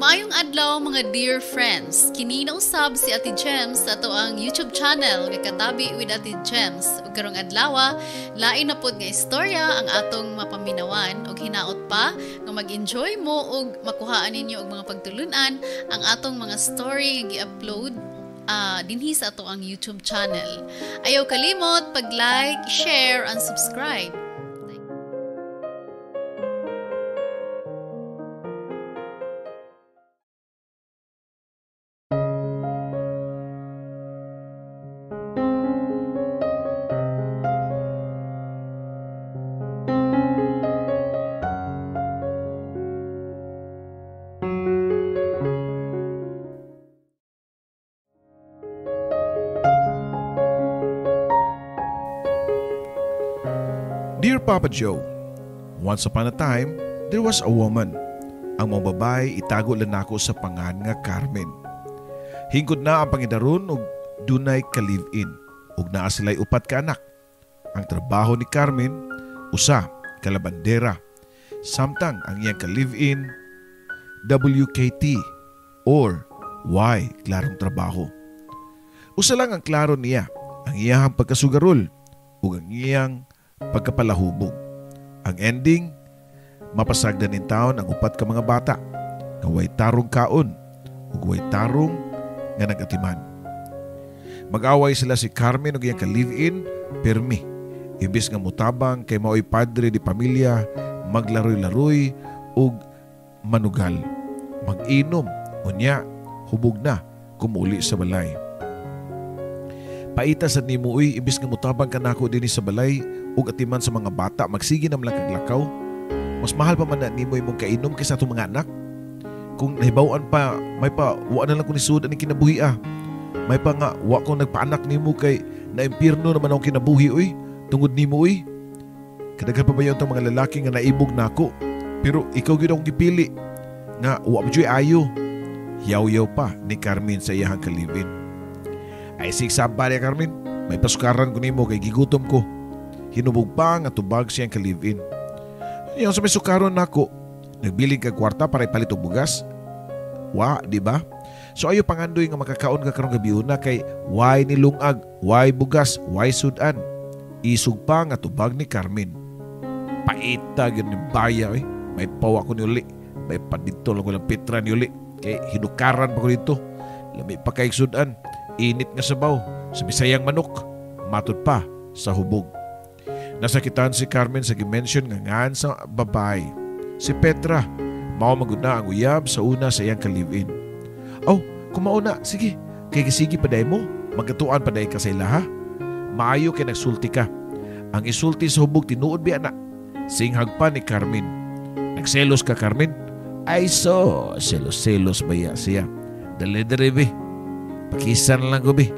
Maayong adlaw mga dear friends. Kini na usab si Ate Gems sa ato ang YouTube channel nga Katabi with Ate Gems. Ug karong adlaw, lain na pod nga istorya ang atong mapaminawan ug hinaot pa nga mag-enjoy mo ug makuhaan ninyo og mga pagtulunan ang atong mga story nga gi-upload dinhi sa ato ang YouTube channel. Ayaw kalimot pag-like, share, and subscribe. Dear Papa Joe, once upon a time, there was a woman. Ang mga babae itago lang nako sa pangan nga Carmen. Hingkod na ang pangidaron ug dunay ka-live-in ug naa sila'y upat ka anak. Ang trabaho ni Carmen, usa, kalabandera. Samtang ang iyang ka-live-in, WKT or Y, klarong trabaho. Usa lang ang klaro niya, ang iyang pagkasugarol ug ang iyang pagkapalahubog. Ang ending, mapasagdan in taon ang upat ka mga bata nga way tarong kaon ug way tarong nga nagatiman. Mag-away sila si Carmen ug iyang ka-live-in permi. Imbis nga mutabang kay mao'y padre di pamilya, maglaroy-laroy ug manugal. Mag-inom, unya, hubog na, kumuli sa balay. Paita sa nimo uy, imbis nga mutabang ka nako dinhi sa balay ug atiman sa mga bata, magsige na lang kag lakaw. Mas mahal pa man na nimo imong kainom kaysa atong mga anak. Kung nahibaw-an pa, may pa wa na lang ko ni sud ani kinabuhi ah. May pa nga wa ko nagpaanak nimo kay na impierno naman akong kinabuhi uy. Tungod nimo uy. Kadaghan pa ba yung mga lalaki nga naibog nako? Pero ikaw gyud akong gipili nga wa ba ayo. Yaw-yaw pa ni Carmen sa iyang kalibin. Ay sigsamba niya Carmen, may pasukaran ko nimo kay gigutom ko. Hinubog pa nga tubag siyang ka-live-in. Yung sa may sukaron nako, nagbiling ka kwarta para ipalit og bugas. Wa, di ba? So ayo pangandoy nga makakaon ka karong gabiuna kay why nilungag, why bugas, why sudan. Isug pa nga tubag ni Carmen. Paita gyud ni baya eh. May pawa ko ni uli. May padito lang ko ng pitra ni uli. Kay hinukaran pa ko dito. Lami pa kay sudan. Init nga sabaw, sa bisayang manok, matod pa sa hubog. Nasakitan si Carmen sa gimension nga ngan sa babae. Si Petra, mao maguna ang uyab sa una sa iyang ka-live-in. Oh, kumauna, sige, kay gisigi pa day mo, magkatuan pa day ka sa ila ha. Maayo kay nagsulti ka. Ang isulti sa hubog tinuod biya na. Singhag pa ni Carmen. Nagselos ka Carmen? Ay so, selos-selos ba ya siya? Dali-dali be. Pakisan lang ko be.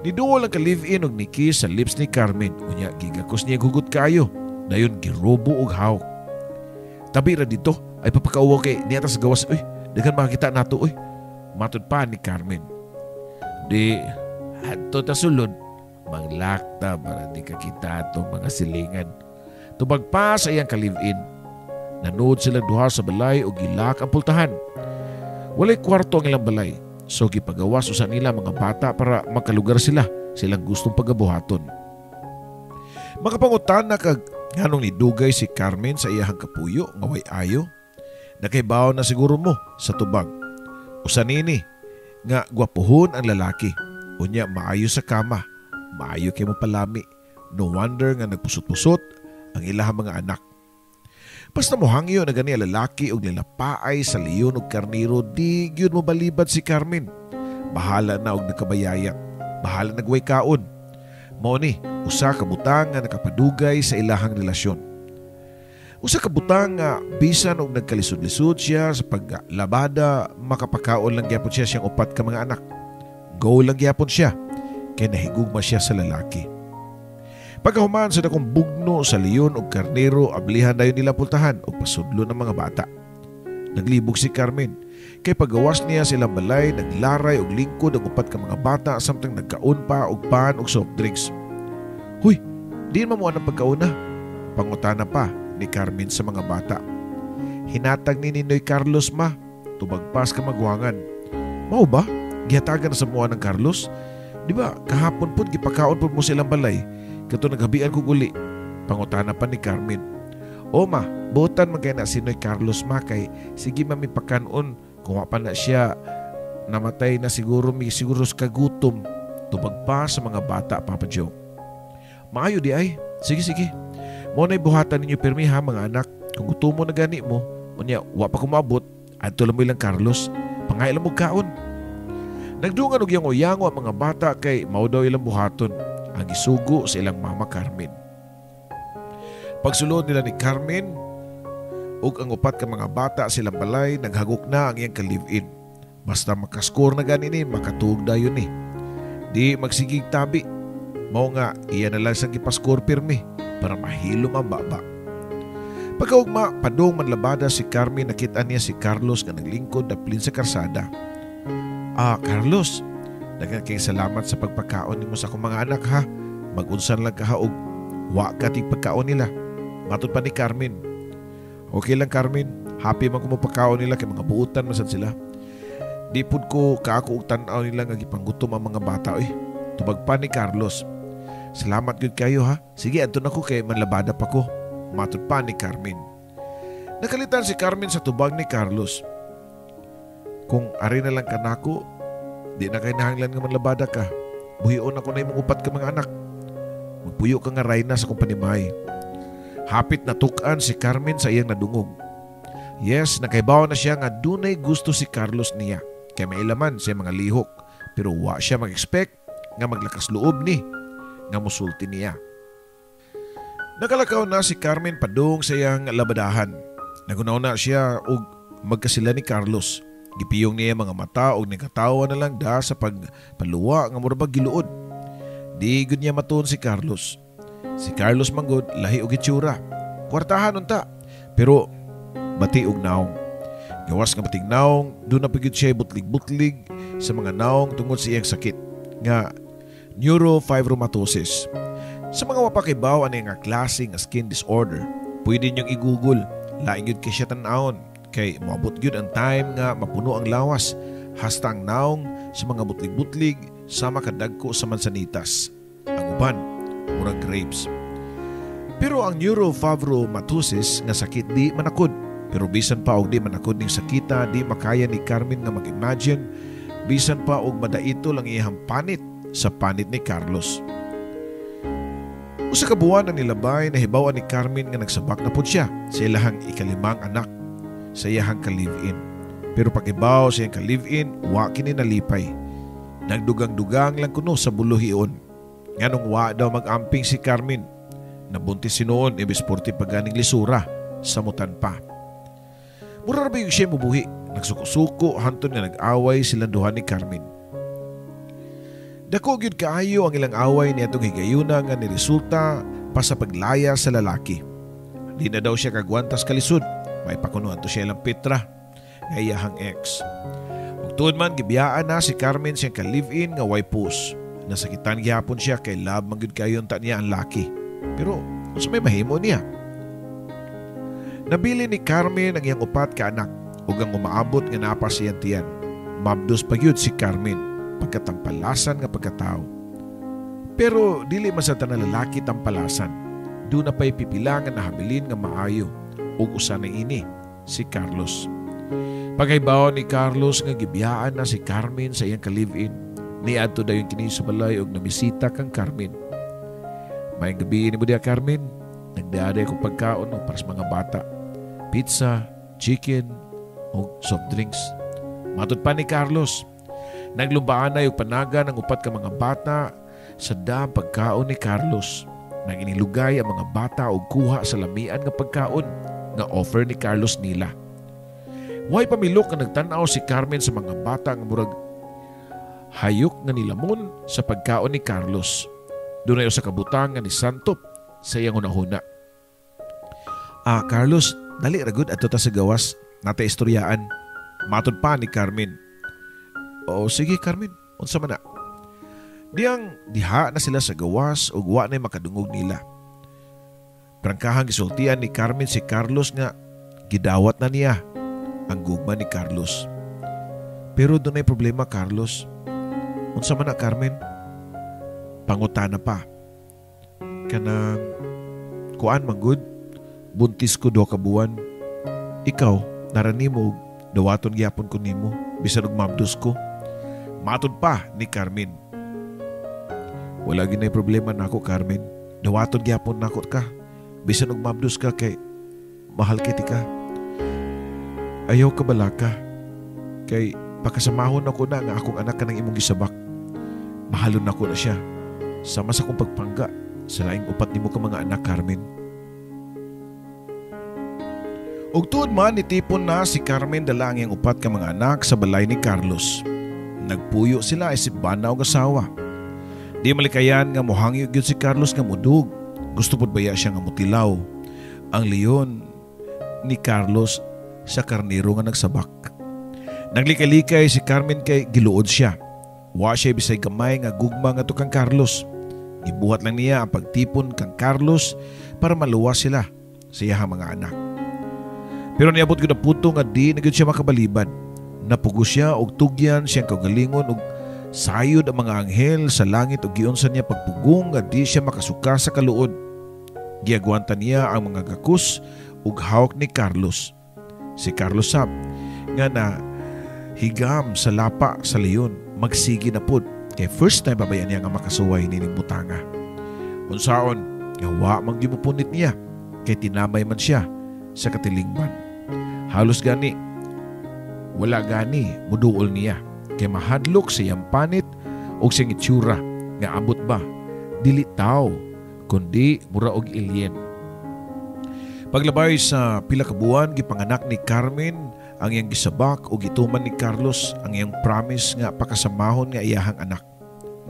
Niduol ang ka-live-in og nikis sa lips ni Carmen. Unya gigakos niya gugut kayo. Dayon girobo og hawk. Tabi ra dito ay papakauwa kay niya sa gawas. Uy, daghan makakita nato uy. Matod pa ni Carmen. Di adto ta sulod manglakta para di kakita atong mga silingan. Tubag pa sa iyang ka-live-in. Nanood silang duha sa balay o gilak ang pultahan. Walay kwarto ang ilang balay. So gipagawas usa nila mga bata para makalugar sila silang gustong pagabuhaton. Makapangutan na kag nganong nidugay si Carmen sa iyahang kapuyo nga way ayo. Nakaibaw na siguro mo sa tubag. Usa nini nga gwapuhon ang lalaki. Unya maayo sa kama, maayo kay mo palami. No wonder nga nagpusot-pusot ang ilahang mga anak. Basta mo hangyo na gani lalaki og nilapaay sa leon og karniro, di gyud mo balibad si Carmen. Bahala na og nakabayayat. Bahala nagway kaon. Mao ni usa ka butang nga nakapadugay sa ilahang relasyon. Usa ka butang nga bisan og nagkalisod-lisod siya sa paglabada, makapakaon lang gyapon siya siyang upat ka mga anak. Go lang gyapon siya kay nahigugma siya sa lalaki. Pagkahuman sa dakong bugno sa leon o karnero, ablihan dayon nila pultahan o pasudlo ng mga bata. Naglibog si Carmen. Kay pagawas niya silang balay, naglaray og lingkod ang upat ka mga bata samtang nagkaon pa og pan og soft drinks. Huy, diin mo ang pagkauna. Pangutana pa ni Carmen sa mga bata. Hinatag ni Ninoy Carlos ma. tubagpas ka magwangan. Mao ba? Gihatagan na sa mua ng Carlos? Di ba kahapon po gipakaon po mo silang balay kato naghabian ko uli. Pangutana pa ni Carmen. O ma, butan man kay na sinoy Carlos makay sige mamipakanon kung pa na siya namatay na siguro sa kagutom. Tubagpas sa mga bata, Papa Joe. Maayo di ay. Sige. Mo na'y buhatan ninyo pirmi ha mga anak. Kung gusto mo na gani mo, unya, wa pa kumabot, adto lang mo ilang Carlos, pangailan mo kaon. Nagdungan og yung uyango ang mga bata kay mao daw ilang buhaton, ang isugo sa ilang mama Carmen. Pagsulod nila ni Carmen, ug ang upat ka mga bata silang balay, naghagok na ang iyang ka-live-in. Basta makascore na gani ni, makatuog dayon ni. Di magsigig tabi. Mao nga, iya na lang sang ipascore pirmi para mahilom ang baba. Pagkaugma, padong manlabada si Carmen, nakita niya si Carlos nga naglingkod daplin sa karsada. Carlos, daghang kay salamat sa pagpakaon nimo sa akong mga anak ha. Mag-unsan lang kahaog. Wa ka ting pagkaon nila. Matod pa ni Carmen. Okay lang Carmen, happy man ko mapakaon nila kay mga buutan masad sila. Di pud ko kaako og tan-aw nila nga gipanggutom ang mga bata oy. Tubag pa ni Carlos. Salamat gud kayo ha. Sige adto na ko kay manlabada pa ko. Matod pa ni Carmen. Nakalitan si Carmen sa tubag ni Carlos. Kung ari na lang kanako, di na kay nahanglan nga manlabada ka. Buhion ako na imong upat ka mga anak. Magpuyo ka nga rayna sa kong panimay. Hapit na tukan si Carmen sa iyang nadungog. Yes, nakaibaw na siya nga dunay gusto si Carlos niya. Kaya may ilaman sa mga lihok. Pero wa siya mag-expect nga maglakas loob ni nga musulti niya. Nakalakaw na si Carmen padung sa iyang labadahan. Nagunaw na siya og magkasila ni Carlos. Gipiyong niya mga mata og nagkatawa na lang da sa pagpaluwa nga murabag giluod. Di gud niya matuon si Carlos. Si Carlos manggod lahi og itsura. Kwartahan unta. Pero bati og naong. Gawas nga bating naong, doon na pagid siya butlig-butlig sa mga naong tungod sa iyang sakit nga neurofibromatosis. Sa mga mapakibaw ano nga klase nga skin disorder, pwede niyong i-google. Laing yun kay siya tanawon. Kay maabot yun ang time nga mapuno ang lawas. Hasta ang naong sa mga butlig-butlig sa makadagko sa mansanitas. Ang uban, murag grapes. Pero ang neurofibromatosis nga sakit di manakod. Pero bisan pa og di manakod ning sakita, di makaya ni Carmen nga mag-imagine. Bisan pa og madaito lang iyang panit sa panit ni Carlos. Usa ka buwan na nilabay na hibawan ni Carmen nga nagsabak na pud siya sa ilahang ikalimang anak sa iyahang ka-live-in. Pero pag-ibaw sa iyang ka-live-in, wa kini nalipay. Nagdugang-dugang lang kuno sa buluhion. Nganong wa daw mag-amping si Carmen. Nabuntis si noon ibis porti paganing lisura sa mutan pa. Mura ba yung siya mubuhi? Nagsuko-suko hantun nga nag-away silang duha ni Carmen. Dako gyud kaayo ang ilang away ni atong higayuna nga niresulta pa sa paglaya sa lalaki. Di na daw siya kagwantas kalisod. May pakunuan to siya ilang Petra nga iyahang ex. Ug tuod man gibiyaan na si Carmen siyang ka-live-in nga wipos. Nasakitan gyapon siya kay love man gyud kayo ta niya ang laki. Pero unsa may mahimo niya? Nabili ni Carmen ang iyang upat ka anak ug ang umaabot nga napa siyang tiyan. Mabdos pa gyud si Carmen pagkatampalasan nga pagkatao. Pero dili man sa tanan lalaki tampalasan. Doon na pa'y pipilangan na habilin nga maayo ug usa na ini si Carlos. Pagaybaw ni Carlos nga gibiyaan na si Carmen sa iyang ka-live-in. Niadto dayon kini sa balay ug namisita kang Carmen. Mayang gabi ni mo diya Carmen. Nagdaday ko pagkaon para sa mga bata. Pizza, chicken, ug soft drinks. Matod pa ni Carlos. Naglumbaan na yung panaga ng upat ka mga bata sa daang pagkaon ni Carlos. Nang inilugay ang mga bata o kuha sa lamian nga pagkaon nga offer ni Carlos nila. Way pamilok nga nagtanaw si Carmen sa mga bata nga murag hayok nga nilamon sa pagkaon ni Carlos. Doon ay sa kabutang nga ni Santop sa iyang unahuna. Carlos, dali ragud adto ta sa gawas. Nata istoryaan. Matod pa ni Carmen. O sige Carmen, unsa man na. Diyang diha na sila sa gawas ug wa na makadungog nila. Prangkahang gisultian ni Carmen si Carlos nga gidawat na niya. ang gugma ni Carlos. Pero doon ay problema, Carlos. Unsa man na, Carmen? Pangutana pa. Kanang kuan manggod, buntis ko 2 ka buwan. Ikaw, narani mo, dawaton gyapon ko nimo, bisan og mabdos ko. Matod pa ni Carmen. Wala ginay problema nako, Carmen. Dawaton gyapon nako ka, bisan og mabdos ka kay mahal kiti ka. Ayaw ka balaka. Kay pakasamahon ako na nga akong anak ka ng imong gisabak. Mahalon ako na siya. Sama sa kong pagpangga sa laing upat nimo ka mga anak, Carmen. Ug tuod man nitipon na si Carmen dala ang iyang upat ka mga anak sa balay ni Carlos. Nagpuyo sila isip bana og asawa. Di malikayan nga mohangyo gyud si Carlos nga mudug. Gusto pud baya siya nga mutilaw ang leon ni Carlos sa karnero nga nagsabak. Naglikalikay si Carmen kay giluod siya. Wa siya bisay gamay nga gugma nga to kang Carlos. Gibuhat lang niya ang pagtipon kang Carlos para maluwas sila sa iyahang mga anak. Pero niabot ko na puto nga di na gyud siya makabaliban. Napugo siya og tugyan siyang kagalingon og sayod ang mga anghel sa langit og giunsa niya pagpugong nga di siya makasuka sa kaluod. Giagwanta niya ang mga gakus ug hawak ni Carlos. Si Carlos sab nga na higam sa lapa sa leon, magsigi na pud kay first time babayan niya nga makasuway nining butanga. Unsaon nga wa man gimupunit niya kay tinamay man siya sa katilingban. Halos gani wala gani muduol niya kay mahadlok sa iyang panit og siyang itsura nga ambot ba dili tao kundi mura og alien. Paglabay sa pila ka buwan gipanganak ni Carmen ang iyang gisabak o gituman ni Carlos ang iyang promise nga pakasamahon nga iyahang anak.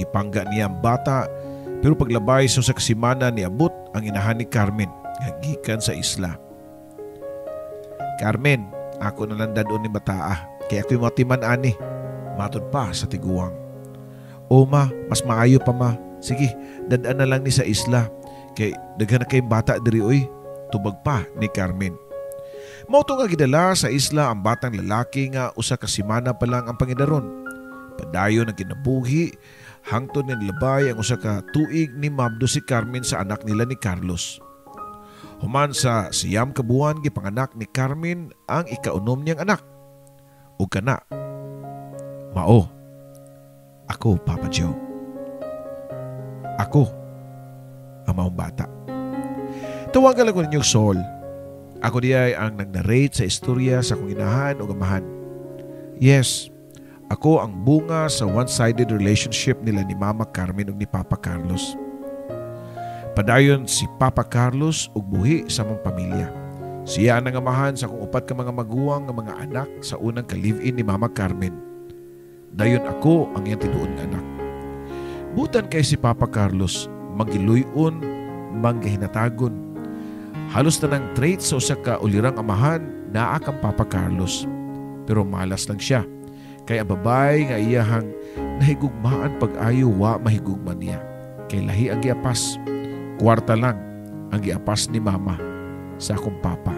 Gipangga niya ang bata pero paglabay sa kasimana ni abot ang inahan ni Carmen nga gikan sa isla. Carmen, ako na lang dadon ni bataa kaya ako'y matiman ani. Matod pa sa tiguang. O ma, mas maayo pa ma. Sige, dadaan na lang ni sa isla kay daghan na kay bata diri oy. Tubag pa ni Carmen. Mauto nga gidala sa isla ang batang lalaki nga usa ka semana pa lang ang pangidaron. Padayon ang kinabuhi hangtod ni labay ang usa ka tuig ni mabdo si Carmen sa anak nila ni Carlos. Human sa siyam ka buwan gipanganak ni Carmen ang ikaunom niyang anak. Ug kana mao ako, Papa Joe. Ako ang maong bata. Tawagan ko ninyong Sol. Ako diay ang nag-narrate sa istorya sa kong inahan o gamahan. Yes, ako ang bunga sa one-sided relationship nila ni Mama Carmen ug ni Papa Carlos. Padayon si Papa Carlos ug buhi sa mong pamilya. Siya ang nangamahan sa kong upat ka mga maguwang nga mga anak sa unang ka-live-in ni Mama Carmen. Dayon ako ang iyang tinuod nga anak. Butan kay si Papa Carlos, magiluyon, manggahinatagon. Halos na ng trait sa usa ka ulirang amahan naa kang Papa Carlos. Pero malas lang siya. Kaya ang babay nga iyahang nahigugmaan pag-ayo wa mahigugman niya. Kay lahi ang giapas. Kwarta lang ang giapas ni Mama sa akong Papa.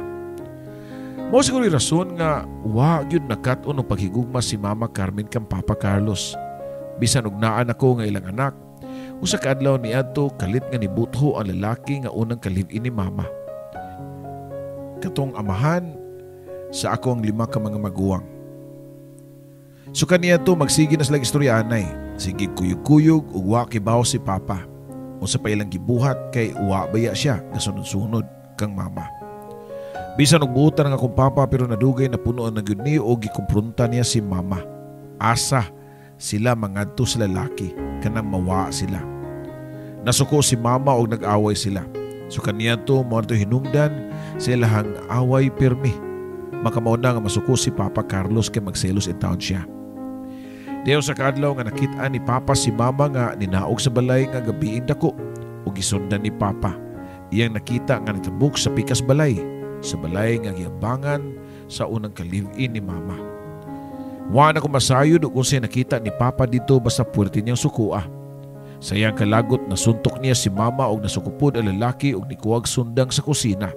Mao siguro yung rason nga wa gyud nakat-on ang paghigugma si Mama Carmen kang Papa Carlos. Bisan og naan ako nga ilang anak, usa ka adlaw niadto kalit nga nibutho ang lalaki nga unang ka-live-in ni Mama. Katong amahan sa akong 5 ka mga maguwang. So kaniya to magsige na silang istorya anay. Sige kuyog-kuyog ug wa kibaw si Papa. Unsa pa ilang gibuhat kay wa baya siya kasunod-sunod kang Mama. Bisan og buutan nga akong Papa pero nadugay na punoan na gyud niya og gikumpronta niya si Mama. Asa sila mangadto sa lalaki kanang mawa sila. Nasuko si Mama og nag-away sila. So kaniya to mo to hinungdan sa ilahang away pirmi. Makamauna nga masuko si Papa Carlos kay magselos in town siya. Diyaw sa kadlaw nga nakita ni Papa si Mama nga ninaog sa balay nga gabiin dako ug gisundan ni Papa. Iyang nakita nga nitabuk sa pikas balay sa balay nga giambangan sa unang ka-live-in ni Mama. Wa na ko masayod ug unsay nakita ni Papa dito basta puwerte niyang sukua. Sa iyang kalagot nasuntok niya si Mama og nasukupod ang lalaki og nikuwag sundang sa kusina.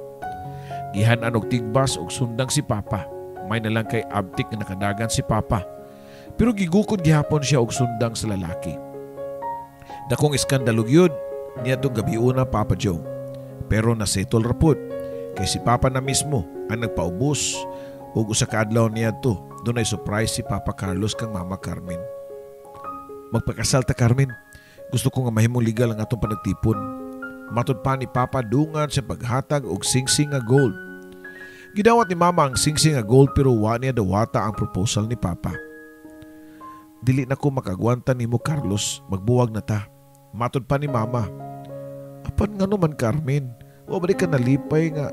Gihanan og tigbas og sundang si Papa. may nalang kay abtik nga nakadagan si Papa. Pero gigukod gihapon siya og sundang sa lalaki. Dakong iskandalog yun niya itong gabiuna Papa Joe. Pero nasetol rapod kay si Papa na mismo ang nagpaubos ug usa ka adlaw niya to. Doon ay surprise si Papa Carlos kang Mama Carmen. Magpakasal ta Carmen. Gusto ko nga mahimong legal ang atong panagtipon. Matud pa ni Papa dungan sa paghatag og singsing nga gold. Gidawat ni Mama ang singsing nga gold pero wa niya dawata ang proposal ni Papa. Dili na ko makagwanta nimo Carlos, magbuwag na ta. Matud pa ni Mama. Apan nga naman Carmen, wa ba di ka nalipay nga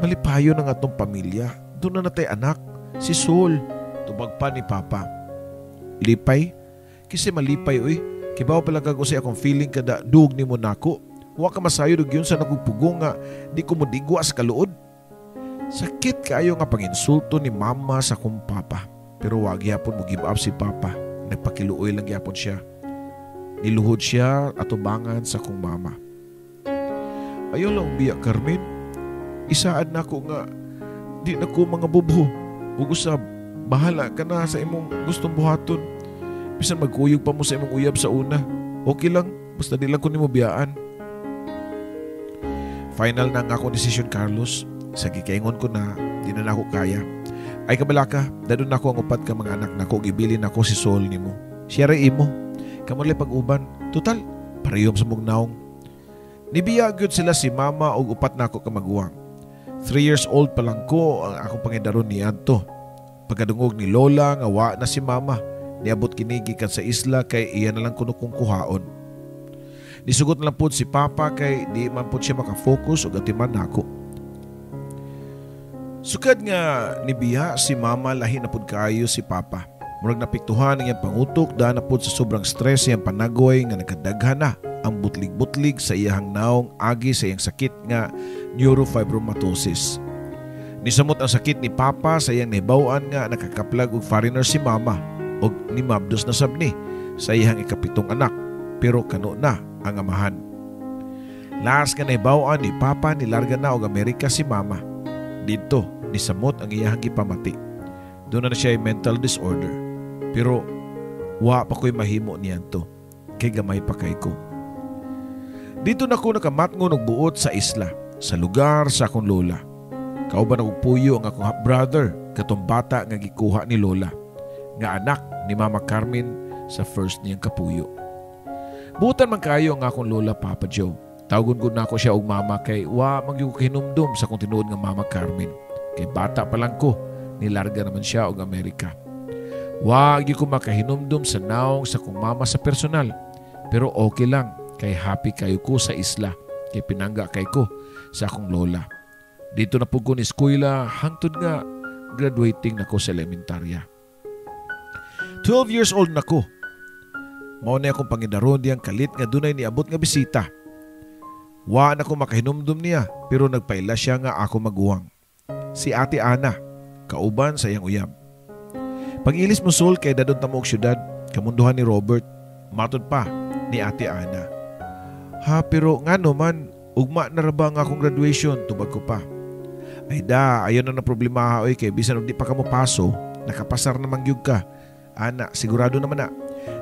malipayo ng atong pamilya. Doon na natay anak, si Sol. Tubag pa ni Papa. Lipay? Kasi malipay oy. Kibaw pala kag usay akong feeling kada dug nimo nako. Wa ka masayo og yun sa nagpugpugong nga di ko modigwa sa kaluod. Sakit kaayo nga panginsulto ni Mama sa akong Papa. Pero wag gyapon mo give up si Papa. Nagpakiluoy lang gyapon siya. Niluhod siya at ubangan sa akong Mama. Ayaw lang biya Carmen. Isaad na ako nga di na ko mga bubho. Ug usab bahala ka na sa imong gustong buhaton. Bisan magkuyog pa mo sa imong uyab sa una. Okay lang, basta di lang ko nimo biyaan. Final na nga akong desisyon Carlos. Sa gikaingon ko na di na ako kaya. Ay kabalaka, dadon na ako ang upat ka mga anak nako. Gibilin ako si Sol nimo. Siya ray imo. Kamulay pag-uban. Total, parehom sa mugnaong. Nibiya gyud sila si Mama og upat na ako ka maguwang. 3 years old pa lang ko ang akong pangidaron ni Anto. Pagkadungog ni Lola nga wa na si Mama. Niabot kinigikan sa isla kay iya na lang kuno kong kuhaon. Nisugot na lang po si Papa kay di man po siya makafocus o gatiman nako. Sukad nga nibiya si Mama lahi na pud kaayo si Papa. Murag napiktuhan ang iyang pangutok dahil na po sa sobrang stress iyang panagoy nga nagkadaghan na ang butlig-butlig sa iyang naong agi sa iyang sakit nga neurofibromatosis. Nisamot ang sakit ni Papa sa iyang nahibawan nga nakakaplag og foreigner si Mama o ni Mabdos na sabni sa iyang ikapitong anak pero kano na ang amahan. Last nga nahibawan ni Papa nilarga na og Amerika si Mama. Dito nisamot ang iyang gipamati. Doon na siya ay mental disorder pero wa pa ko'y mahimo niyan to kay gamay pa kay ko. Dito na ko nakamatngon og buot sa isla sa lugar sa akong lola. Kauban og puyo ang akong half-brother katong bata nga gikuha ni Lola nga anak ni Mama Carmen sa first niyang kapuyo. Butan man kayo ang akong Lola Papa Joe. Tawgon ko na ako siya og Mama kay wa magyug hinumdum sa kung tinuod nga Mama Carmen. Kay bata pa lang ko, nilarga naman siya og Amerika. Wa gyud ko makahinumdum sa naong sa kong Mama sa personal. Pero okay lang kay happy kayo ko sa isla kay pinangga kay ko sa akong Lola. Dito na po ko ni eskwela hangtod nga graduating na ko sa elementarya. 12 years old na ko. Mao na akong pangidaron diyang kalit nga dunay niabot nga bisita. Wa na ko makahinumdum niya pero nagpaila siya nga ako maguwang. Si Ate Ana, kauban sa iyang uyab. Pag-ilis mo Sol kay dadon ta mo og syudad, kamunduhan ni Robert, matod pa ni Ate Ana. Ha pero ngano man, ugma na ra ba nga akong graduation tubag ko pa. Ay da, ayon na problema oy kay bisan og di pa ka mo paso, nakapasar na mangyug ka. Ana, sigurado naman na.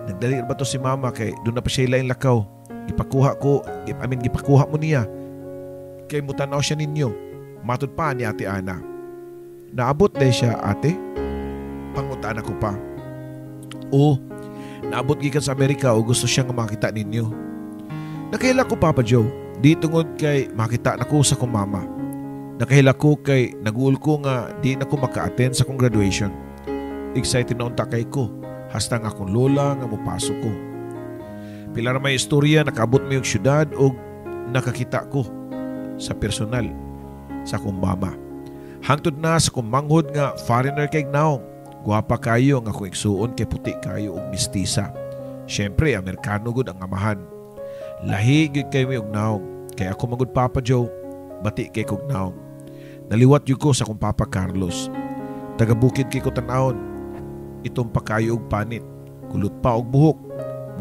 Nagdali ba to si Mama kay doon na pa siya ilaing lakaw. Gipakuha mo niya. Kay mutanaw siya ninyo. Matod pa ni Ate Ana. Naabot dahil siya ate? Pangutan ako pa. Oo, naabot gikan sa Amerika o gusto siyang makita ninyo. Nakahila ko Papa Joe. Di tungod kay makita na ko sa kong Mama. Nakahila ko kay naguol ko nga di na ko maka-attend sa kong graduation. Excited na unta kay ko. Hasta nga akong lola nga mupasok ko. Pila na may istorya nakaabot mo yung syudad o nakakita ko sa personal sa akong Mama. Hangtod na sa kong manghod nga foreigner kay naong. Guwapa kayo nga akong igsuon kay puti kayo og mistisa. Siyempre, Amerikano gud ang amahan. Lahi gud kay mi og naong. Kay ako magud Papa Joe, bati kay kog naong. Naliwat yun ko sa akong Papa Carlos. Tagabukid kay ko tanawon. Itong pakayo og panit, kulot pa og buhok,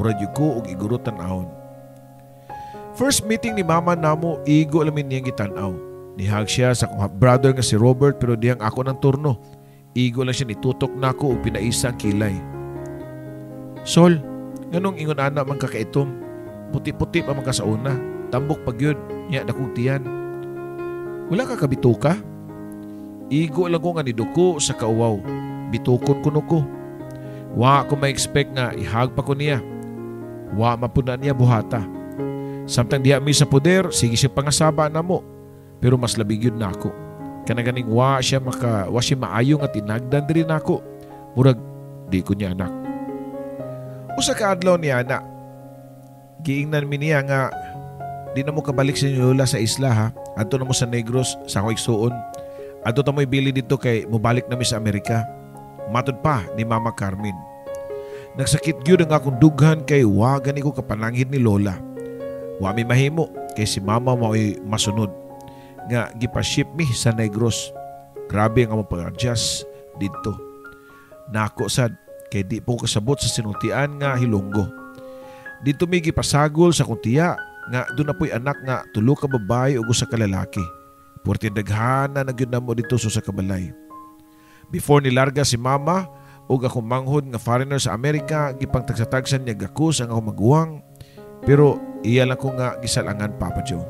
murad yun ko og igurot tanawon. First meeting ni Mama namo, igo alamin niyang gitanaw. Nihag siya sa akong brother nga si Robert pero diyang ako ng turno. Igo lang siya nitutok nako og pinaisa ang kilay. Sol, nganong ingon ana man kakaitom? Puti-puti pa man ka sa una. Tambok pag yun, niya dakong tiyan. Wala ka kabituka? Igo lang ko nga niduko sa kauwaw. Bitukon kuno ko. Wa ko ma-expect nga ihag pa ko niya. Wa mapuna niya buhata. Samtang diha mi sa poder, sige siya pangasaba na mo. Pero mas labig yun na ako. Kanaganing wa siya maayo nga tinagdan diri nako. Murag di ko niya anak. Usa ka adlaw niya anak. Giingnan mi niya nga di na mo kabalik sa inyo lola sa isla ha. Adto na mo sa Negros sa akong igsuon. Adto ta mo'y bili dito kay mubalik na mi sa Amerika. Matod pa ni Mama Carmen. Nagsakit gyud ang akong dughan kay wa gani ko kapananghin ni lola. Wa mi mahimo kay si Mama mao'y masunod. Nga gipaship mi sa Negros. Grabe ang among pag-adjust dito. Nako sad kay di po kasabot sa sinultian nga Hilonggo. Dito mi gipasagol sa kuntiya nga doon na po'y anak nga tulo ka babae ug usa ka lalaki. Porti daghana na gyud namo dito sa kabalay. Before nilarga si Mama ug akong manghod nga foreigner sa Amerika, gipangtagsatagsan niya gakus ang akong maguwang. Pero iya lang ko nga gisalangan Papa Joe.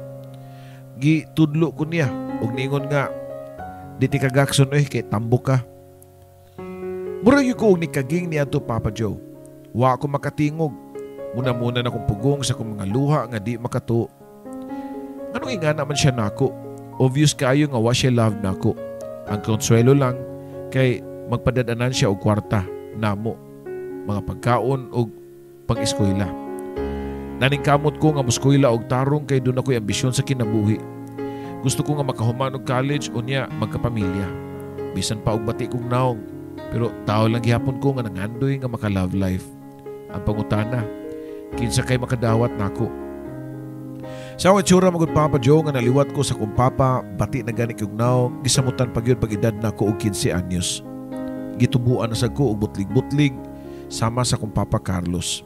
Gitudlo ko niya ug ningon nga di ti kagakson kay tambok ka. Murag yu ko og nikaging niya to Papa Joe. Wa ako makatingog. Muna na akong pugong sa akong mga luha nga di makato. Anong ingana man siya nako? Obvious kayo nga wa siya love nako. Ang konsuelo lang kay magpadadanan siya og kwarta namo, mga pagkaon og pang-eskwela. Naningkamot ko nga muskwela og tarong kay doon ako'y ambisyon sa kinabuhi. Gusto ko nga makahuman og college o niya magkapamilya. Bisan pa og bati kong naong, pero tao lang gihapon ko nga nangandoy nga maka-love life. Ang pangutana, kinsa kay makadawat nako. Sa akong itsura magod Papa Joe nga naliwat ko sa kong papa, bati na gani kong naong, gisamutan pag yun pag edad nako og 15 anyos. Gitubuan na sa ko og butlig-butlig sama sa kong Papa Carlos.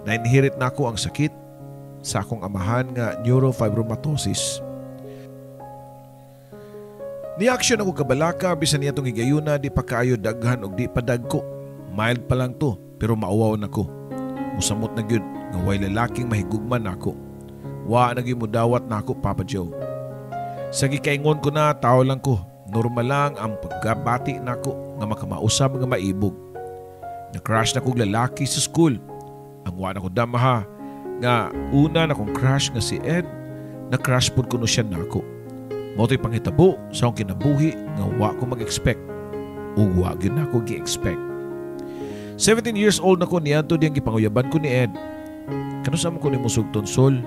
Nainhirit na ako ang sakit sa akong amahan nga neurofibromatosis. Ni-action ako kabalaka bisan niya itong higayuna di pa kaayo daghan og di pa dagko. Mild pa lang to pero mauwaw na ko. Musamot na gyud nga way lalaking mahigugman nako. Wa na gyud mudawat nako Papa Joe. Sa gikaingon ko na tao lang ko. Normal lang ang pagkabati nako nga makamausap nga maibog. Na-crush na kong lalaki sa school. Ang wa na ko damaha nga una na kong crush nga si Ed, na-crush po ko no siya nako. Moto'y panghitabo sa akong kinabuhi nga wa ko mag-expect o wa gyud nako gi-expect. 17 years old na ko niadto diyang gipanguyaban ko ni Ed. Kanus amo ko ni musugton Sol,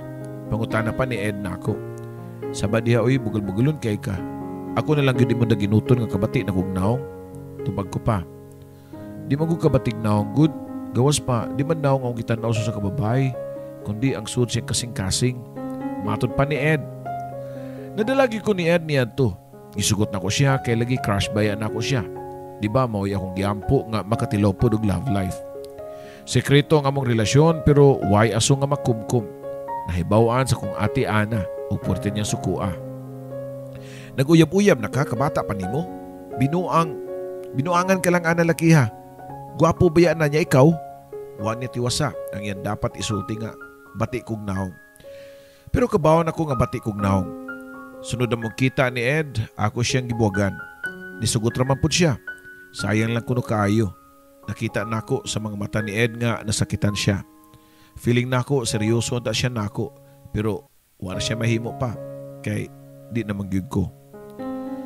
pangutana pa ni Ed nako. Sabad diha oy bugol-bugolon kay ka. Ako na lang yun di mo na ginuton nga kabati na kong naong. Tubag ko pa. Di man kong kabatig naong good. Gawas pa, di man naong akong gitanaw sa kababay. Kundi ang suod siya kasing-kasing. Matod pa ni Ed. Nadalagi ko ni Ed niya to. Isugot na ko siya kay lagi crush bayan na ko siya. Di ba mauy akong giampo nga makatilopod og love life. Sekreto ang among relasyon pero why aso nga makumkum. Nahibawaan sa kong ate Ana o puwerte niya sukua. Nag-uyab-uyab na ka, kabata pa nimo. Binuangan ka lang ana laki ha. Gwapo ba yan na niya ikaw? Wa niya tiwasa, ang yan dapat isulti nga bati kong naong. Pero kabawon ako nga bati kong naong. Sunod na mong kita ni Ed, ako siyang gibuwagan. Nisugot raman po siya. Sayang lang kuno kaayo. Nakita na ako sa mga mata ni Ed nga nasakitan siya. Feeling na ako, seryoso na siya na ako. Pero wala siya mahimo pa. Kay di naman gyud ko.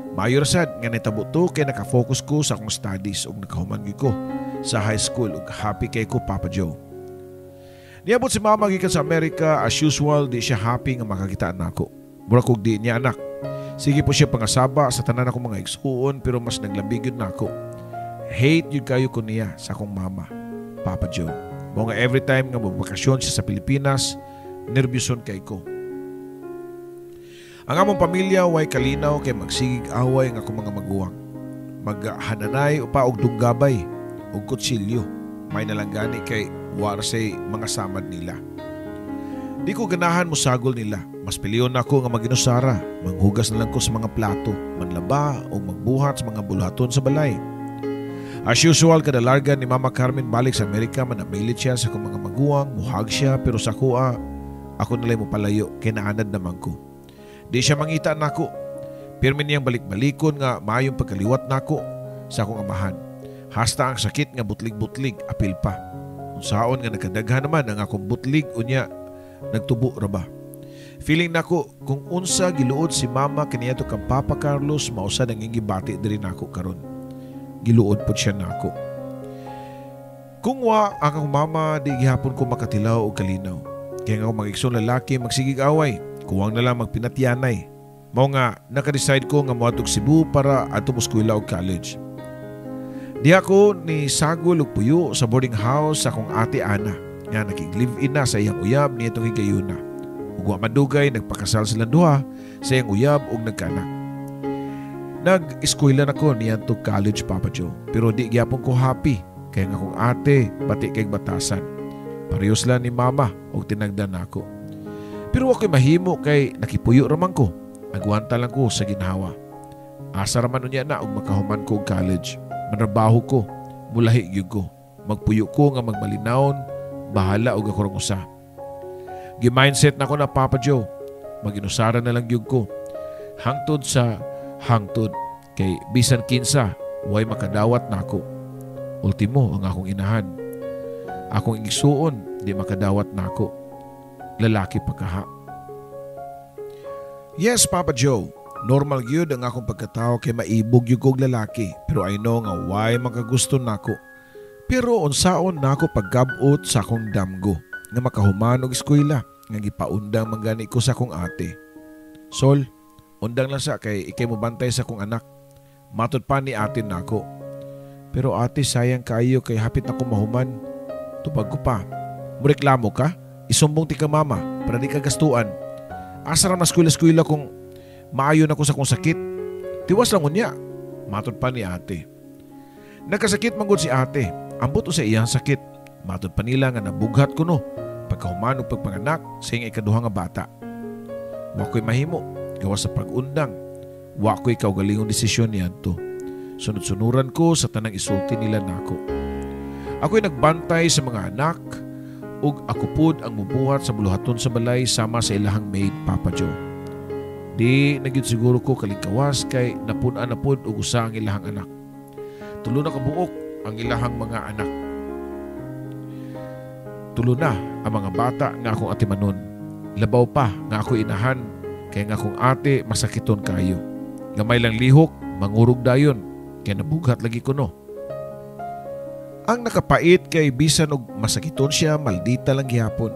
Mayor sad nga nitabo to kay nakafocus ko sa akong studies ug nakahuman gyud ko sa high school ug happy kay ko Papa Joe. Niabot si Mama gikan sa Amerika, as usual di siya happy nga makakita nako. Mura kog di niya anak. Sige po siya pangasaba sa tanan akong mga igsuon pero mas naglabig yun nako. Hate yun kayo ko niya sa akong mama, Papa Joe. Mga every time nga magbakasyon siya sa Pilipinas, nervyoson kay ko. Ang among pamilya way kalinaw kay magsigig away nga akong mga maguwang. Maghananay upa og dunggabay og kutsilyo. May nalanggani kay warsay mga samad nila. Di ko ganahan mo sagol nila. Mas piliyon ako nga maginusara. Manghugas na lang ko sa mga plato, manlaba o magbuhat sa mga bulaton sa balay. As usual, kada larga ni Mama Carmen balik sa Amerika, manamilit siya sa akong mga maguwang, muhag siya, pero sa kuha, ako nalay mo palayo, kinaanad naman ko. Di siya mangita nako, pero niyang balik-balikon nga mayong pagkaliwat nako sa akong amahan. Hasta ang sakit nga butlig-butlig, apil pa. Unsaon nga nagkadaghan naman ang akong butlig, unya, nagtubo ra ba. Feeling nako, kung unsa giluod si Mama kaniya to kang Papa Carlos, mausa nang ingibati diri nako karon. Giluod po siya nako. Kung wa ang akong mama, di gihapon ko makatilaw o kalinaw. Kaya nga mga iksong lalaki magsigig away, kuwang na lang magpinatyanay. Mao nga, naka-decide ko nga moadtog Cebu para ato mo eskwela o college. Di ako ni sagol og puyo sa boarding house sa akong ate Ana, nga nakig-live-in na sa iyang uyab ni itong higayuna. Ug wa madugay, nagpakasal silang duha sa iyang uyab ug nagkaanak. Nag-eskwela na ko niyan to college, Papa Joe. Pero di gyapon ko happy. Kaya nga kong ate, pati kay batasan. Parehos lang ni Mama o tinagdan ako. Pero ako'y mahimo kay nakipuyo raman ko. Nagwanta lang ko sa ginhawa. Asa raman unya na og makahuman ko og college. Manrabaho ko, mulahi gyud ko. Magpuyo ko nga magmalinawon, bahala og ako rong usa. Gi-mindset na ko na, Papa Joe. Maginusaran na lang gyud ko. Hangtod kay bisan kinsa way makadawat nako. Ultimo ang akong inahan. Akong igsuon di makadawat nako. Lalaki pagkaha. Yes, Papa Joe. Normal gyud ang akong pagkatao kay maibog gyud kog lalaki, pero I know nga way makagusto nako. Pero unsaon nako paggabot sa akong damgo nga makahuman og eskwela nga gipaundang manggani ko sa akong ate. Sol, undang lang sa kay ikay mo bantay sa kong anak. Matod pa ni atin nako. Pero ate, sayang kayo kay hapit na ko mahuman. Tubag ko pa. Mureklamo ka? Isumbong ti ka Mama para di ka gastuan. Asa ra mas eskwela kung maayo na ko sa kong sakit. Tiwas lang unya. Matod pa ni ate. Nagkasakit manggod si ate. Ambot o sa iyang sakit. Matod pa nila nga nabughat ko no. Pagkahuman o pagpanganak sa iyang ikaduha nga bata. Wako'y mahimo. Gawa sa pag-undang, wa ko'y kaugalingong desisyon niyan to. Sunod-sunuran ko sa tanang isulti nila nako. Ako'y nagbantay sa mga anak ug ako pud ang mubuhat sa buluhaton sa balay sama sa ilahang maid, Papa Joe. Di nagyud siguro ko kalingkawas kay napun-an na pud og usa ang ilahang anak. Tulo na kabuok ang ilahang mga anak. Tulo na ang mga bata nga akong atimanon. Labaw pa nga ako inahan. Kaya nga kung ate, masakiton kayo. Gamay lang lihok, mangurog dayon. Kaya nabughat lagi ko no. Ang nakapait kay bisan og masakiton siya, maldita lang gihapon.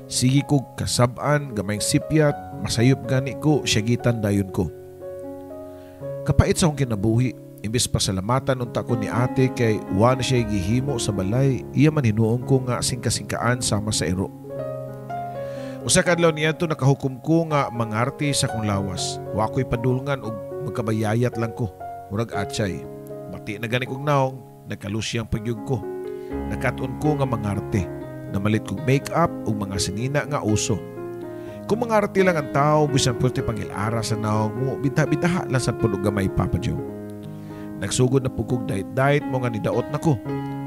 Sige kog kasab-an, gamayng sipyat, masayop gani ko, siyagitan dayon ko. Kapait sa akong kinabuhi, imbes pasalamatan unta ko ni ate kay wa na siya gihimo sa balay, iya man hinuong ko nga singka-singkaan sama sa ero. Usa ka adlaw niadto nakahukom ko nga mangarti sa kong lawas. Wa ko'y padulngan og magkabayayat lang ko. Murag atsay. Bati na gani kong naong, nagkalusyang pagyug ko. Nakaton ko nga mangarte. Namalit kong make-up ug mga sinina nga uso. Kung mangarte lang ang tao, bisan pwerte pangil-ara sa naong mo, bita-bitaha lang sa punog gamay, Papa Joe. Nagsugod na pugkog dait-dait mo nga nidaot na ko.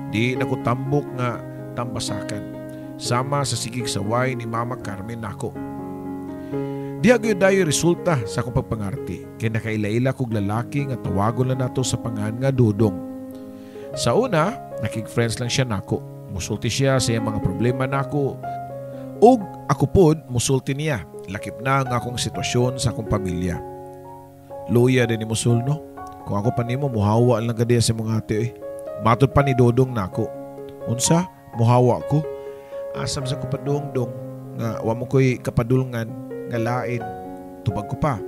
Di na ko tambok nga tambasakan. Sama sa sigig saway ni Mama Carmen nako. Di agyo dayo resulta sa akong pagpangarti. Kaya nakaila-ila kog lalaki nga tawagon lang nato sa pangan nga Dudong. Sa una, nakig-friends lang siya nako. Musulti siya sa iyang mga problema nako. Ug ako pod, musulti niya. Lakip na ang akong sitwasyon sa akong pamilya. Luya din ni musul no? Kung ako pa nimo, muhawa lang kadiya sa mga ate eh. Matod pa ni Dodong nako. Unsa? Muhawa ko? Asam sa kupadong-dong nga wa mo ko'y kapadulngan nga lain. Tubag ko pa.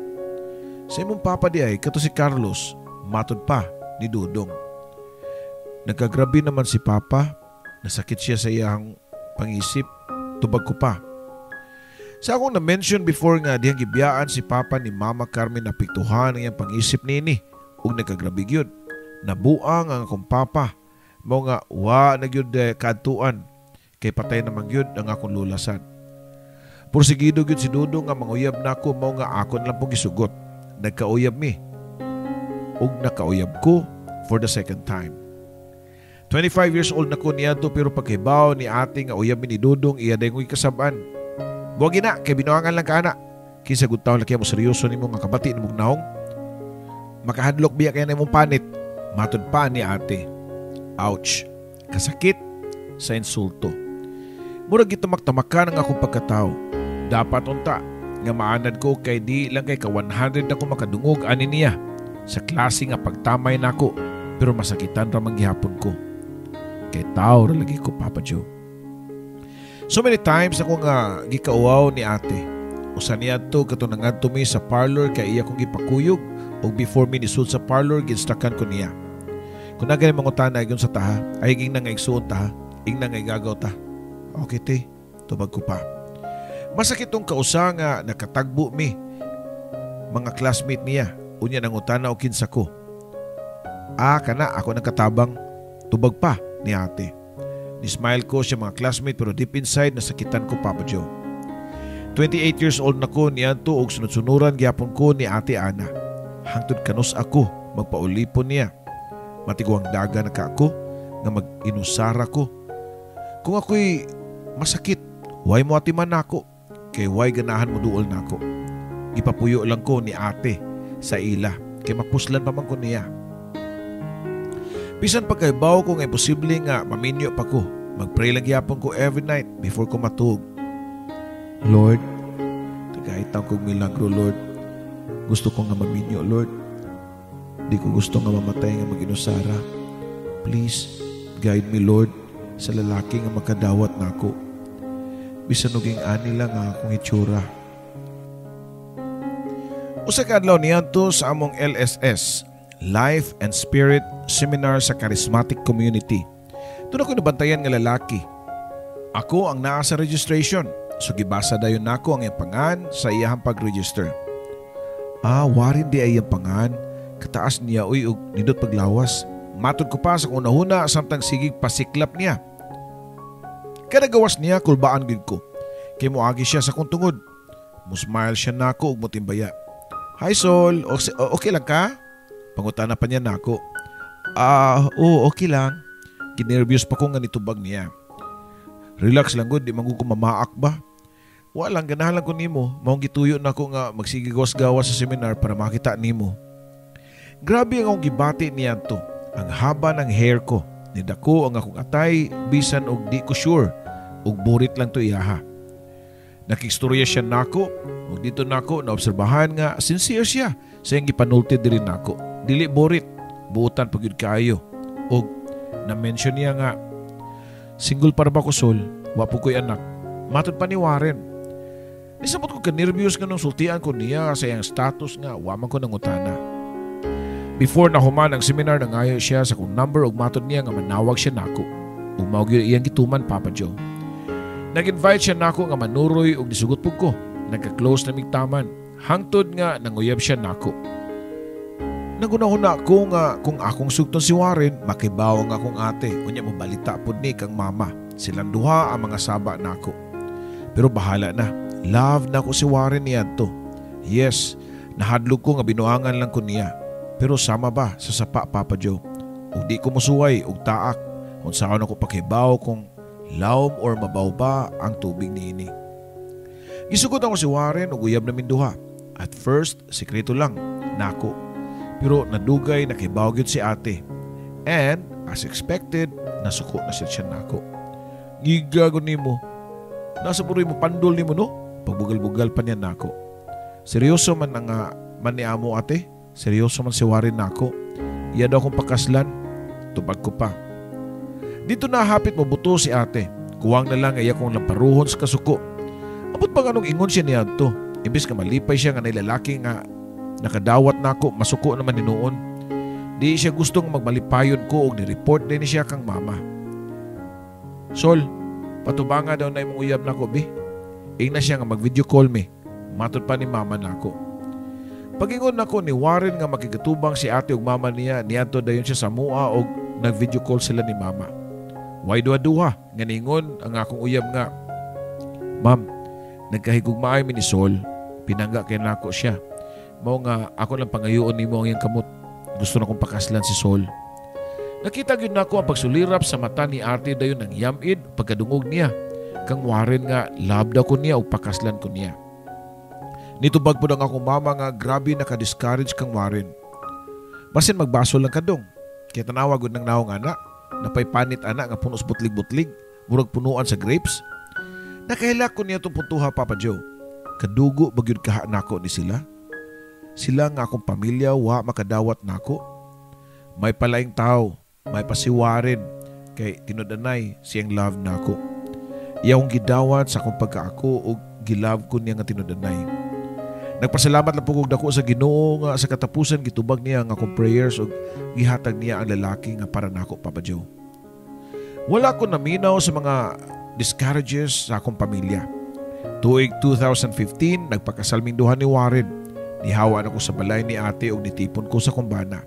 Sa imong papa di ay kato si Carlos, matod pa ni Dudong. Nagkagrabe naman si Papa. Nasakit siya sa iyang pangisip. Tubag ko pa. Sa akong na-mention before nga diyang gibiyaan si Papa ni Mama Carmen na piktuhan ang iyang pangisip nini. Ug nagkagrabe yun. Nabuang ang akong Papa. Mao nga wa nagyud kadtuan. Kay patay naman yun ang akong lulasan. Porsigido yun si Dudong nga manguyab na ako, mao nga akon lang pong isugot. Nagkauyab mi. Ug nakauyab ko for the second time. 25 years old na ko niya to, pero pagkibaw ni ate nga uyab ni Dudong iya day ngo'y kasaban. Buwag na, kay binuangan lang ka na. Kinsa gud taon laki mo seryoso nimo nga kabati nimong naong. Makahadlok biya kaya na imong panit. Matod pa ni ate. Ouch. Kasakit sa insulto. Murag gitamak-tamakan ang akong pagkatao. Dapat unta nga maanad ko kay di lang kay ka 100 na ko makadungog ani niya. Sa klase nga pagtamay nako, pero masakitan ra man gihapon ko. Kay tao ra lagi ko, Papa Joe. So many times ako nga gikauaw ni ate. Usa niya to katunangad to mi sa parlor kay iya kong gipakuyog o before mi nisud sa parlor ginstakan ko niya. Kung nagay mangutan na igong sa taha, ay iging nangay igsuon taha, iging nangay gagaw ta. Okay te, tubag ko pa. Masakit tong kausa nga nakatagbo mi. Mga classmate niya, unya nangutan na o kinsa ko. Kana ako nakatabang, tubag pa ni ate. Ni-smile ko siya mga classmate pero deep inside nasakitan ko, Papa Joe. 28 years old na ko niyan to og sunod-sunuran gyapon ko ni ate Ana. Hangtod kanus ako magpaulipon niya. Matiguang daga na ka ako nga mag-inusara ko. Kung ako'y masakit, why mo atiman nako? Kay why ganahan mo duol nako? Ipapuyo lang ko ni ate sa ila kay mapuslan pa man ko niya. Bisan pagkaibaw ko nga imposible nga maminyo pa ko. Magpray lang yapon ko every night before ko matug. Lord, tagaitang kong milagro, Lord. Gusto ko nga maminyo, Lord. Di ko gusto nga mamatay nga mag-inusara. Please, guide me, Lord, sa lalaki nga makadawat na ako. Bisan nuging ani lang nga akong itsura. Usa ka adlaw niyan to sa among LSS, Life and Spirit Seminar sa Charismatic Community. Doon ako nabantayan nga lalaki. Ako ang naa sa registration. So gibasa dayon nako ang iyang pangan sa iyang pag-register. Warin di ay iyang pangan. Kataas niya uy og nindot paglawas. Matod ko pa sa kunahuna samtang sigig pasiklap niya. Kada gawas niya kulbaan gid ko. Kay moagi siya sa kong tungod. Musmile siya nako og motimbaya. Hi Sol, okay lang ka? Pangutana pa niya nako. Oo, okay lang. Kinervyos pa ko nga nitubag niya. Relax lang gud, di man ko mamaak ba? Walang ganahan lang ko nimo. Maong gituyo na ko nga magsigigawas-gawas sa seminar para makita nimo. Grabe ang akong gibati niya to. Ang haba ng hair ko. Nidako ang akong atay, bisan og di ko sure. Og burit lang to iyaha. Nakistorya siya nako. Og dito nako naobserbahan nga sincere siya sa iyang gipanulti diri nako. Dili borit, buutan pagyud kaayo. Og na-mention niya nga, single para ba ko Sol? Wapo ko'y anak. Matod pa ni Warren. Isabot ko ka-nervyos nga nung sultian ko niya sa iyang status nga waman ko ng utana. Before na human ang seminar, nangayo siya sa kong number og matod niya nga manawag siya nako. Umawag yun iyang gituman, Papa Joe. Nag-invite siya nako nga manuroy og disugot po ko. Nagka-close na migtaman. Hangtod nga nanguyab siya nako. Nagunahuna ko nga kung akong sugton si Warren, makibaw nga akong ate. Unya mo balita po ni kang mama. Silang duha ang mga saba nako. Pero bahala na. Love na ko si Warren niya to. Yes, nahadlog ko nga binuangan lang ko niya. Pero sama ba sa sapa, Papa Joe? Ug di ko musuway og taak. Kung saan ako pakibaw kung lawom or mabaw ba ang tubig niini. Gisugod ako si Warren ug uyab namin duha. At first, sekreto lang, nako. Pero nadugay na kibaw gyud si ate. And as expected, nasuko na siya nako. Gigago nimo. Nasa puroy mo pandol nimo no? Pagbugal-bugal pa niya nako. Seryoso man ang man ni amo ate. Seryoso man si Warren nako. Iya daw akong pakaslan. Tubag ko pa. Dito na hapit mo buto si ate. Kuwang na lang iya kong lamparuhon sa kasuko. Abot pa ganong ingon siya niya to. Imbis ka malipay siya nga nilalaki nga nakadawat na ako, masuko naman ni noon. Di siya gustong magmalipayon ko og ni-report din siya kang mama. Sol, patubanga daw na imong uyab na ko, bi. Ing na siya nga mag-video call me. Matod pa ni mama na ako. Pag-ingon na ko ni Warren nga makigatubang si ate og mama niya, niadto dayon siya sa mua og nag-video call sila ni mama. Why duha-duha? Nga ningon ang akong uyab nga. Ma'am, nagkahigugmaay mi ni Sol. Pinangga kay nako siya. Mao nga ako lang pangayoon nimo ang iyang kamot. Gusto na kong pakaslan si Sol. Nakita gyud nako ang pagsulirap sa mata ni ate dayon ng yamid pagkadungog niya. Kang Warren nga labda ko niya o pakaslan ko niya. Nitubag po ng akong mama nga grabe naka-discourage kang Warren. Basin magbaso lang kadong. Kaya tanawa gud ng naong anak. Napay panit anak nga punos butlig-butlig. Murag punuan sa grapes. Nakahilak ko niya itong puntuha, Papa Joe. Kadugo bagyod kaha nako ni sila. Sila nga akong pamilya wa makadawat nako. May palaing tao. May pasiwarin kay tinudanay siyang love na ako. Iyang gidawat sa akong pagkaako o gilove ko niya nga tinudanay. Nagpasalamat lang po kong dako sa Ginoo nga sa katapusan gitubag niya nga akong prayers o gihatag niya ang lalaki nga para nako, Papa Joe. Wala ko naminaw sa mga discourages sa akong pamilya. Tuig 2015, nagpakasalming duha ni Warren. Nihawa ako sa balay ni ate o nitipon ko sa kumbana.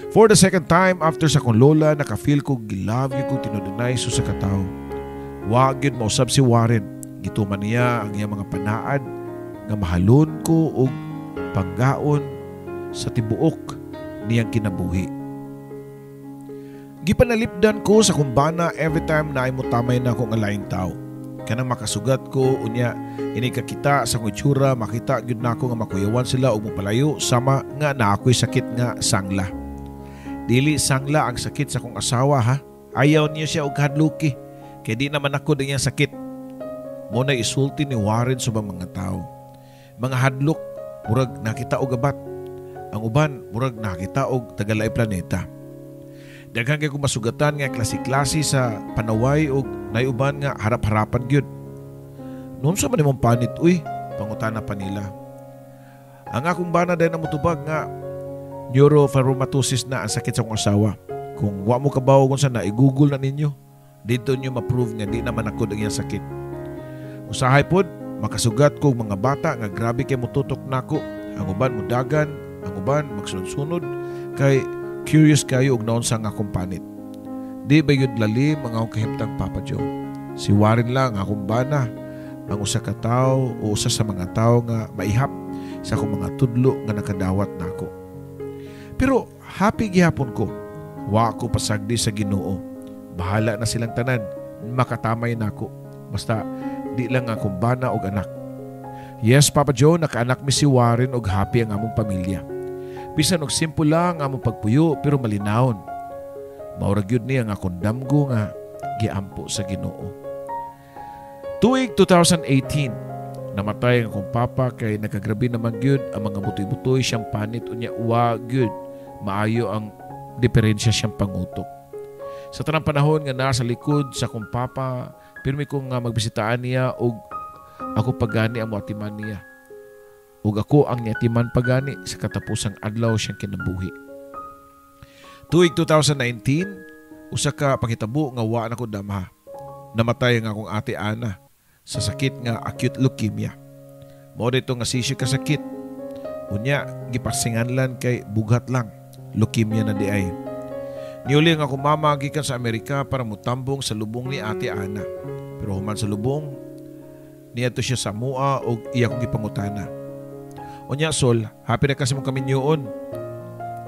For the second time after sa kong lola, nakafeel ko gilove yung kong tinudunay so sa katao. Wag yun mausab si Warren. Gituman niya ang iyang mga panaad nga mahalon ko o panggaon sa tibuok niyang kinabuhi. Gipanalipdan ko sa kumbana every time na imutamay na akong alaing tao. Kanang makasugat ko, unya inikakita sa kong itsura, makita gyud na ako nga makuyawan sila o mapalayo sama nga na ako'y sakit nga sangla. Dili sangla ang sakit sa kong asawa ha. Ayaw niya siya og hadluki. Kaya di naman ako din yung sakit. Muna isulti ni Warren sa mga tao. Mga hadlok, murag nakita og abat. Ang uban, murag nakita og tagalay planeta. Daghan kay kong masugatan nga klase-klase sa panaway og nayuban nga harap-harapan gyud. Noon sa man imong panit, uy, pangutana pa nila. Ang akong bana din na mutubag nga neurofibromatosis na ang sakit sa akong asawa. Kung wa mo kabaw kung sana, i-google na ninyo. Dito nyo ma-prove nga di naman ako ang iyang sakit. Usahay pod, makasugat ko mga bata nga grabe kay mututok nako. Ang uban mudagan, ang uban magsunod-sunod kay curious kayo og naon sa nga akong panit. Di ba yun lalim ang akong kahimtang, Papa Joe? Si Warren lang akong bana, ang usa ka tao o usa sa mga tao nga maihap sa akong mga tudlo nga nakadawat nako. Pero happy gihapon ko. Wa ako pasagdi sa Ginoo. Bahala na silang tanan. Makatamay na ako. Basta di lang akong bana og anak. Yes, Papa Joe, nakaanak mi si Warren og happy ang among pamilya. Bisan og simple lang among pagpuyo pero malinawon. Maurag yun niya nga akong damgo nga giampo sa Ginoo. Tuig 2018, namatay ang akong papa kay nakagrabe naman gyud ang mga butoy-butoy siyang panit unya uwa gyud. Maayo ang diferensya siyang pangutok. Sa tanang panahon nga nasa likod sa akong papa, pirmi kong magbisitaan niya og ako pagani ang muatiman niya. Ug ako ang niatiman pagani sa katapusang adlaw siyang kinabuhi. Tuig 2019, usa ka panghitabo nga wa na ko damha. Namatay ang akong ate Ana sa sakit nga acute leukemia. Mao dito nga sisyo ka sakit. Unya gipasinganlan kay bugat lang. Leukemia na di ay. Niuli nga akong mama gikan sa Amerika para mutambong sa lubong ni ate Ana. Pero human sa lubong, niadto siya sa mua o iya kong gipangutana. Unya Sol, happy na kasi mong kami niyoon.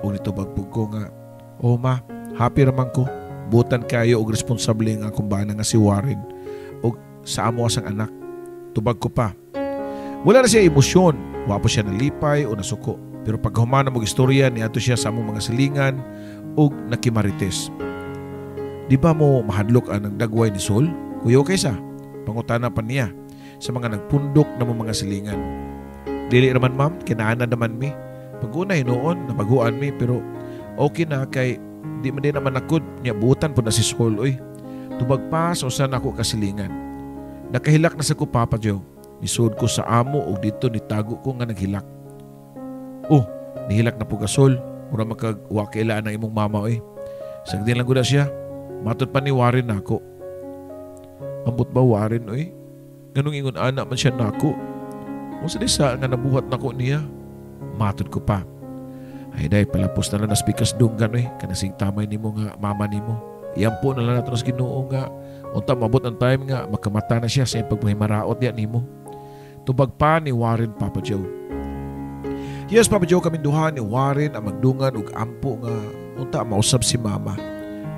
O nito bagbog ko nga, oh ma, happy raman ko. Butan kayo og responsable nga akong bana nga si Warren o sa amo asang anak. Tubag ko pa. Wala na siya emosyon, wapo siya nalipay o nasuko. Pero pag humana mong istorya, niadto siya sa among mga silingan o nakimarites. Di ba mo mahadlok ang dagway ni Sol? Kuyo kaysa, pangutana pa niya sa mga nagpundok na mga silingan. Dili naman ma'am, kinaana naman mi. Pag-una hinoon, nabaguan mi, pero okay na kay di man din naman nakod niya butan po na si Sol. Oy, tubag pa sa usan ako kasilingan. Nakahilak na sa ko, Papa Joe. Isod ko sa amo o dito nitago ko nga naghilak. Oh, nihilak na po ka Sol. Mura makagwakailaan ng imong mama oy. Sagdin lang gula siya. Matod pa ni Warren na ako. Ambot ba Warren oy? Ganong ingon anak man siya nako. Kung sa disa nga nabuhat nako niya. Matod ko pa. Ay day, palapos na lang nas pikas dunggan oy. Kanasing tamay nimo nga mama nimo. Iyan po na lang natin nas Ginoo nga. Unta mabot ang time nga makamata na siya sa iyang pagmahimaraot yan nimo. Tubag pa ni Warren, Papa Joe. Yes, Papa Joe, kami duha ni Warren ang magdungan ug ampo nga unta mausab si mama.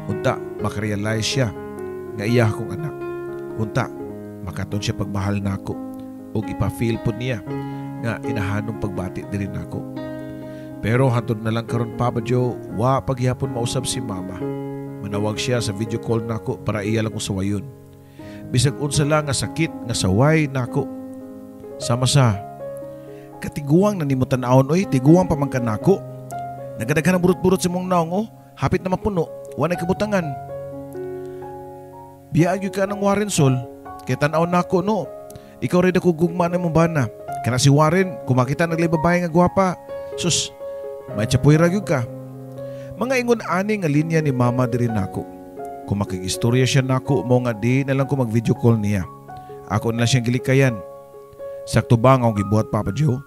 Unta makarealize siya nga iya akong anak. Unta makaton siya pagmahal nako ug ipa-feel pud niya nga inahanong pagbati diri nako. Pero hantod na lang karon Papa Joe, wa paghihapon mausab si mama. Manawag siya sa video call nako para iya lang kong sawayon. Bisag unsa lang nga sakit nga saway nako. Sama sa katiguang na nimo tan-awon oy, tiguang pa man kanako. Nagadaghan ang burot-burot sa mong naong oh, hapit na mapuno, wanay kabutangan. Biyaag yung ka ng Warren Sol, kaya tan-awon nako no. Ikaw rin ako gugma na mong bana. Kana si Warren, kumakita naglay babae nga gwapa. Sus, may tsapoy ragyog ka. Mga ingon ani nga linya ni mama diri nako. Kung makikistorya siya nako mo nga di na lang ko mag-video call niya. Ako na lang siyang gilikayan. Sakto ba nga akong gibuhat Papa Joe?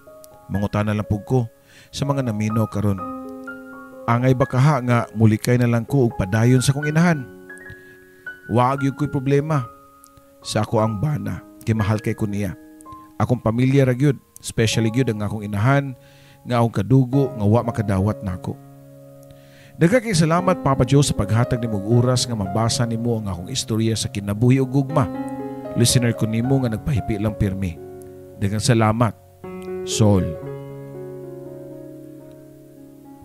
Mangutana lang pug ko sa mga namino karon. Angay ba kaha nga mulikay na lang ko og padayon sa kong inahan? Waag yung ko'y problema. Sa ako ang bana, kay mahal kay ko niya. Akong pamilya ra gyud, especially gyud ang akong inahan, nga akong kadugo, nga wa makadawat nako. Daghang salamat Papa Joe sa paghatag nimo og oras nga mabasa nimo ang akong istorya sa kinabuhi ug gugma. Listener ko nimo nga nagpahipi lang pirmi. Daghang salamat, Sol.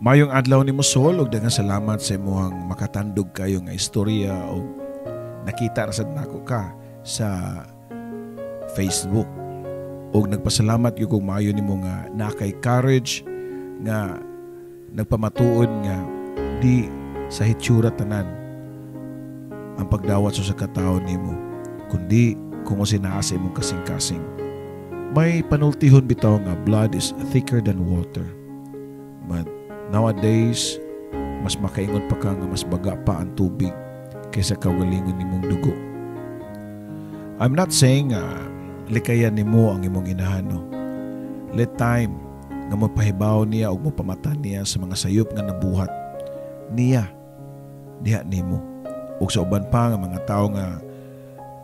Mayong adlaw nimo Sol ug daghang salamat sa imong makatandog kayo nga istorya ug nakita ra sad nako ka sa Facebook. Og nagpasalamat gyud kog maayo nimo nga nakay courage nga nagpamatuod nga di sa hitsura tanan ang pagdawat sa katao nimo, kundi kung sinaa sa imong kasing-kasing. May panultihon bitaw nga blood is thicker than water. But nowadays, mas makaingon pa ka nga mas baga pa ang tubig kaysa kaugalingon nimong dugo. I'm not saying likayan nimo ang imong inahano. Let time nga mapahibaw niya o mapamatan niya sa mga sayop nga nabuhat niya diha nimo. O sa uban pa nga mga tao nga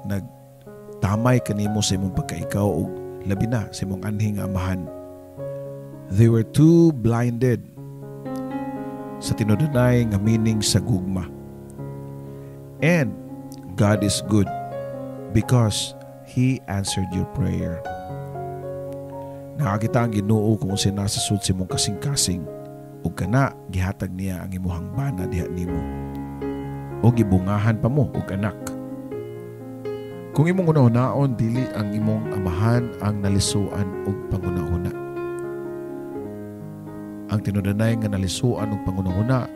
nagtamay kanimo sa imong pagkaikaw o labi na sa imong anhing amahan. They were too blinded sa tinudanay nga meaning sa gugma. And God is good because He answered your prayer. Nakakita ang Ginoo kung sinasasud si mong kasing-kasing o kana gihatag niya ang imuhang bana diha nimo o gibungahan pa mo og anak. Kung imong una-unaon dili ang imong amahan ang nalisuan og pangunahuna. Ang tinudanay nga nalisuan og pangunahuna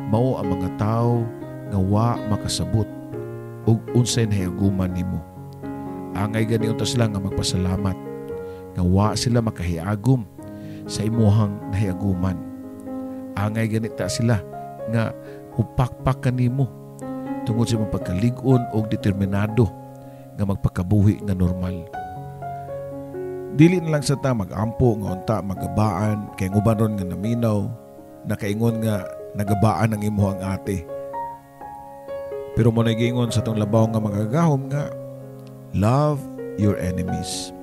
mao ang mga tawo nga wa makasabot og unsay nahiaguman nimo. Angay gani unta sila nga magpasalamat nga wa sila makahiagom sa imuhang nahiaguman. Angay ganita sila nga upakpak kanimo tungod sa imong pagkalig-on og determinado nga magpakabuhi nga normal. Dili na lang sa ta magampo nga unta magabaan kay nguban ron nga naminaw nakaingon nga nagabaan ang imuhang ate. Pero mo nagingon sa tong labaw nga magagahom nga love your enemies.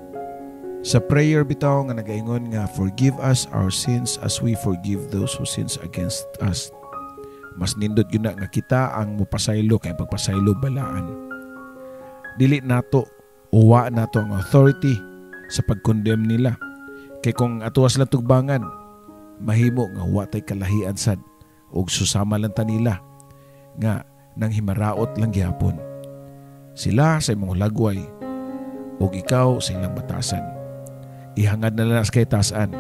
Sa prayer bitaw nga nagaingon nga forgive us our sins as we forgive those who sins against us. Mas nindot yun na nga kita ang mupasaylo kay pagpasaylo balaan. Dili nato uwa nato ang authority sa pag-condemn nila. Kay kung atuwas lang tugbangan, mahimo nga wa tay kalahian sad og susama lang ta nila nga nang himaraot lang gihapon. Sila sa imong lagway ug ikaw sa ilang batasan. Ihangad na lang kay tasan.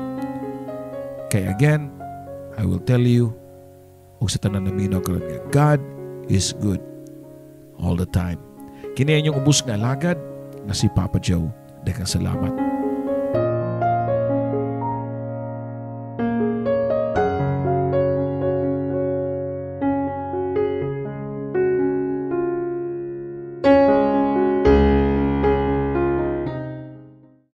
Kay again, I will tell you ug sa tanan naminaw karon nga God is good all the time. Kini inyong ubos nga alagad na si Papa Joe. Daghang salamat.